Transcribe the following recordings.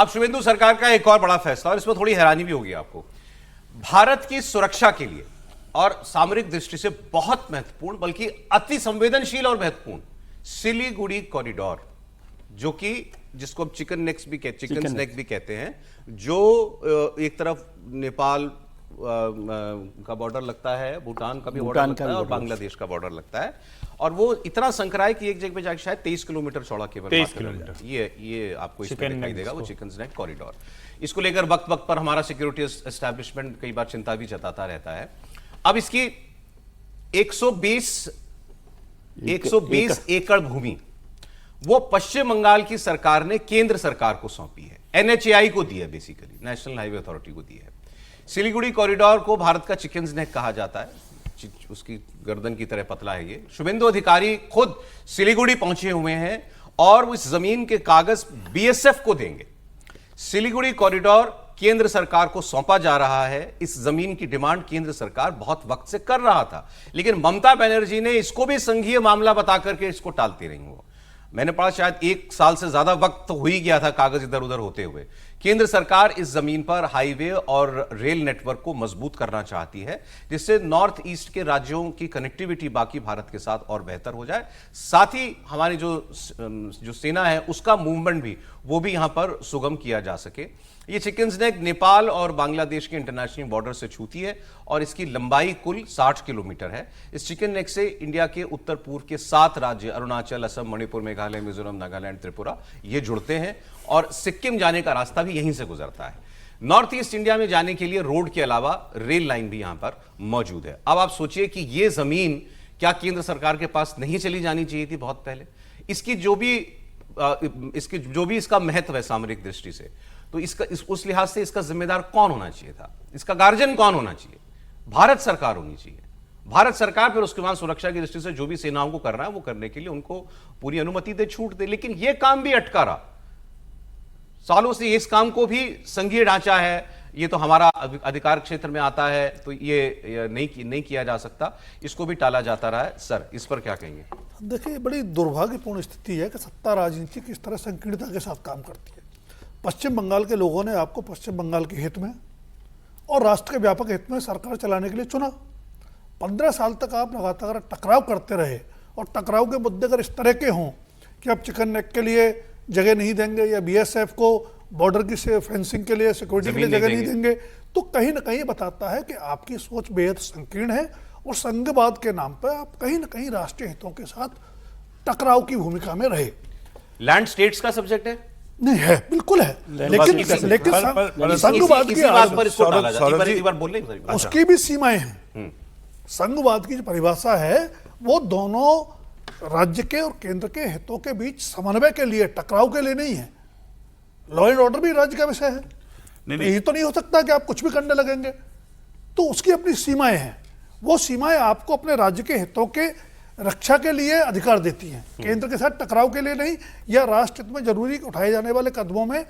अब शुभेंदु सरकार का एक और बड़ा फैसला, और इसमें थोड़ी हैरानी भी होगी आपको। भारत की सुरक्षा के लिए और सामरिक दृष्टि से बहुत महत्वपूर्ण, बल्कि अति संवेदनशील और महत्वपूर्ण सिलीगुड़ी कॉरिडोर, जो कि जिसको हम चिकन नेक भी कहते हैं, जो एक तरफ नेपाल का बॉर्डर लगता है, भूटान का भी बॉर्डर लगता है और बांग्लादेश का बॉर्डर लगता है, और वो इतना संकरा है कि एक जगह पे जाके शायद 23 किलोमीटर चौड़ा केवल 23 किलोमीटर ये आपको इसमें दिखाई देगा, वो चिकन नेक कॉरिडोर। इसको लेकर वक्त वक्त पर हमारा सिक्योरिटी एस्टैब्लिशमेंट कई बार चिंता भी जताता रहता है। अब इसकी 120 एकड़ भूमि वो पश्चिम बंगाल की सरकार ने केंद्र सरकार को सौंपी है, एनएचएआई को दी है, बेसिकली नेशनल हाईवे अथॉरिटी को दी है। सिलीगुड़ी कॉरिडोर को भारत का चिकन नेक कहा जाता है, उसकी गर्दन की तरह पतला है ये। शुभेंदु अधिकारी खुद सिलीगुड़ी पहुंचे हुए हैं और वो इस जमीन के कागज बीएसएफ को देंगे। सिलीगुड़ी कॉरिडोर केंद्र सरकार को सौंपा जा रहा है। इस जमीन की डिमांड केंद्र सरकार बहुत वक्त से कर रहा था, लेकिन ममता बनर्जी ने इसको भी संघीय मामला बताकर के इसको टालती रही। वो मैंने पढ़ा शायद 1 साल से ज्यादा वक्त तो हो ही गया था कागज इधर उधर होते हुए। केंद्र सरकार इस जमीन पर हाईवे और रेल नेटवर्क को मजबूत करना चाहती है, जिससे नॉर्थ ईस्ट के राज्यों की कनेक्टिविटी बाकी भारत के साथ और बेहतर हो जाए। साथ ही हमारी जो सेना है उसका मूवमेंट भी वो भी यहां पर सुगम किया जा सके। ये चिकन नेक नेपाल और बांग्लादेश के इंटरनेशनल बॉर्डर से छूती है और इसकी लंबाई कुल 60 किलोमीटर है। इस चिकन नेक से इंडिया के उत्तर पूर्व के 7 राज्य अरुणाचल, असम, मणिपुर, मेघालय, मिजोरम, नागालैंड, त्रिपुरा ये जुड़ते हैं और सिक्किम जाने का रास्ता भी यहीं से गुजरता है। नॉर्थ ईस्ट इंडिया में जाने के लिए रोड के अलावा रेल लाइन भी यहां पर मौजूद है। अब आप सोचिए कि यह जमीन क्या केंद्र सरकार के पास नहीं चली जानी चाहिए थी बहुत पहले? इसकी जो भी इसका महत्व है सामरिक दृष्टि से, तो उस लिहाज से इसका जिम्मेदार कौन होना चाहिए था? इसका गार्जियन कौन होना चाहिए? भारत सरकार होनी चाहिए। भारत सरकार फिर उसके बाद सुरक्षा की दृष्टि से जो भी सेनाओं को करना है वो करने के लिए उनको पूरी अनुमति दे, छूट दे। लेकिन यह काम भी अटका रहा सालों से। इस काम को भी संघीय ढांचा है, ये तो हमारा अधिकार क्षेत्र में आता है, तो ये नहीं किया जा सकता, इसको भी टाला जाता रहा है। सर, इस पर क्या कहेंगे? देखिए, बड़ी दुर्भाग्यपूर्ण स्थिति है कि सत्ता राजनीति किस तरह संकीर्णता के साथ काम करती है। पश्चिम बंगाल के लोगों ने आपको पश्चिम बंगाल के हित में और राष्ट्र के व्यापक हित में सरकार चलाने के लिए चुना। 15 साल तक आप लगातार टकराव करते रहे, और टकराव के मुद्दे अगर इस तरह के हों कि अब चिकन नेक के लिए जगह नहीं देंगे या बीएसएफ को बॉर्डर की फेंसिंग के लिए, सिक्योरिटी के लिए जगह नहीं देंगे, तो कहीं ना कहीं बताता है कि आपकी सोच बेहद संकीर्ण है और संघवाद के नाम पर आप कहीं ना कहीं राष्ट्रीय हितों के साथ टकराव की भूमिका में रहे। लैंड स्टेट्स का सब्जेक्ट है? नहीं है, बिल्कुल है, लेकिन संघवाद की उसकी भी सीमाएं हैं। संघवाद की जो परिभाषा है वो दोनों राज्य के और केंद्र के हितों के बीच समन्वय के लिए, टकराव के लिए नहीं है। लॉ एंड ऑर्डर भी राज्य का विषय है। यही तो नहीं हो सकता कि आप कुछ भी करने लगेंगे, तो उसकी अपनी सीमाएं हैं। वो सीमाएं आपको अपने राज्य के हितों के रक्षा के लिए अधिकार देती हैं, केंद्र के साथ टकराव के लिए नहीं, या राष्ट्र हित में जरूरी उठाए जाने वाले कदमों में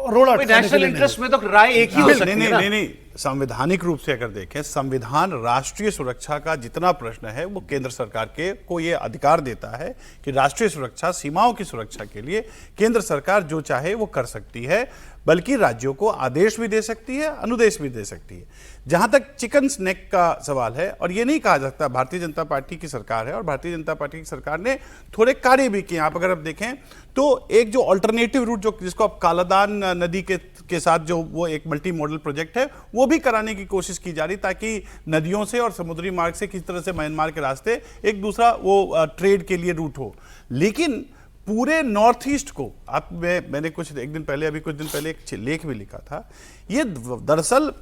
रोड़ा नेशनल इंटरेस्ट में तो राय एक ही हो सकती है। नहीं, संवैधानिक रूप से अगर देखें, संविधान राष्ट्रीय सुरक्षा का जितना प्रश्न है वो केंद्र सरकार को ये अधिकार देता है कि राष्ट्रीय सुरक्षा, सीमाओं की सुरक्षा के लिए केंद्र सरकार जो चाहे वो कर सकती है, बल्कि राज्यों को आदेश भी दे सकती है, अनुदेश भी दे सकती है। जहां तक चिकन नेक का सवाल है, और ये नहीं कहा जाता भारतीय जनता पार्टी की सरकार है, और भारतीय जनता पार्टी की सरकार ने थोड़े कार्य भी किए। आप अगर देखें तो एक जो अल्टरनेटिव रूट जिसको आप कालादान नदी के साथ जो वो एक मल्टी मॉडल प्रोजेक्ट है वो भी कराने की कोशिश की जा रही, ताकि नदियों से और समुद्री मार्ग से किस तरह से म्यांमार के रास्ते एक दूसरा वो ट्रेड के लिए रूट हो। लेकिन पूरे नॉर्थ ईस्ट को मैंने कुछ दिन पहले एक लेख भी लिखा था। ये दरअसल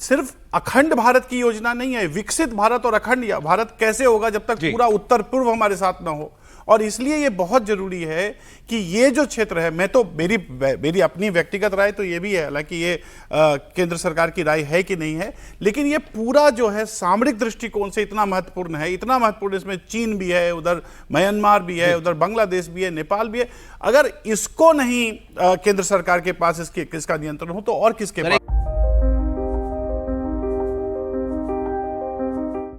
सिर्फ अखंड भारत की योजना नहीं है। विकसित भारत और अखंड भारत कैसे होगा जब तक पूरा उत्तर पूर्व हमारे साथ ना हो। और इसलिए ये बहुत जरूरी है कि ये जो क्षेत्र है, मैं तो मेरी अपनी व्यक्तिगत राय तो ये भी है, हालांकि ये केंद्र सरकार की राय है कि नहीं है, लेकिन ये पूरा जो है सामरिक दृष्टिकोण से इतना महत्वपूर्ण है, इतना महत्वपूर्ण, इसमें चीन भी है, उधर म्यांमार भी है, उधर बांग्लादेश भी है, नेपाल भी है। अगर इसको नहीं केंद्र सरकार के पास इसका नियंत्रण हो तो और किसके पास?